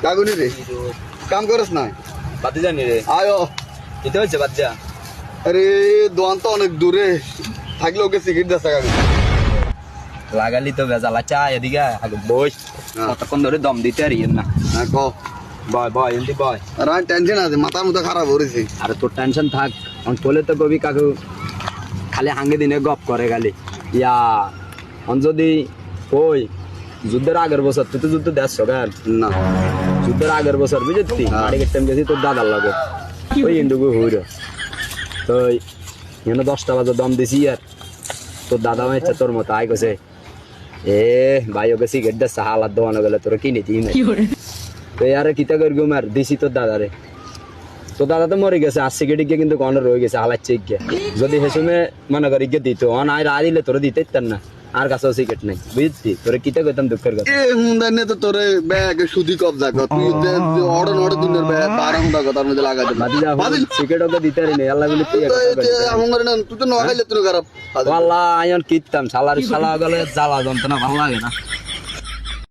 কাগুনি রে কাম করস না বাতি জানি রে আয়ো কিতে হয়েছে বাচ্চা আরে দোয়ান তো অনেক দূরে থাকলে ওকে সিগারেট দেশা কাগজ লাগালি তো বেজালা চা এদিকে আগে বই কতক্ষণ ধরে দম দিতে আর ইয়েন না হ্যাঁ ক বয় বয় এমনি বয় আর আমার টেনশন আছে মাথার মতো খারাপ হয়েছে আরে তোর টেনশন থাক অন তোলে তো কবি কাকু খালি হাঙ্গে দিনে গপ করে খালি ইয়া অন যদি কই যুদ্ধের আগের বছর তুই তো যুদ্ধ দেশ সকাল না যুদ্ধের আগের বছর বুঝেছি মারিকের টাইম গেছি তোর দাদার লাগে ওই ইন্ডুকু হইর তো এখানে 10টা বাজে দম দিছি আর তোর দাদা মাইছে তোর মতো আই গেছে এ ভাই ওকে সিগারেট দে হালাত দোয়ানো গেলে তোর কিনে দিই না তো আরে কিতা করবি মার দিছি তোর দাদারে তো দাদা তো মরে গেছে আর সিগারেট গিয়ে কিন্তু কর্নার রয়ে গেছে হালাচ্ছে গিয়ে যদি হেসুমে মনে করি গিয়ে দিত অন আর দিলে তোর দিতে ইত্যার না আর কাছেও সিগারেট নাই বুঝছি তোরে কিতা করতাম দুঃখের কথা এ হুন্দানে তো তোরে ব্যাগ সুদি কবজা কর তুই অর্ডার অর্ডার দিনের ব্যাগ 12 ঘন্টা কথার মধ্যে লাগাই দে বাদি যা সিগারেট ওকে দিতে রে আল্লাহ বলি তুই আমার না তুই তো নখাইলে তুই খারাপ আল্লাহ আয়ন কিতাম শালার শালা গলে জ্বালা যন্ত্রণা ভালো লাগে না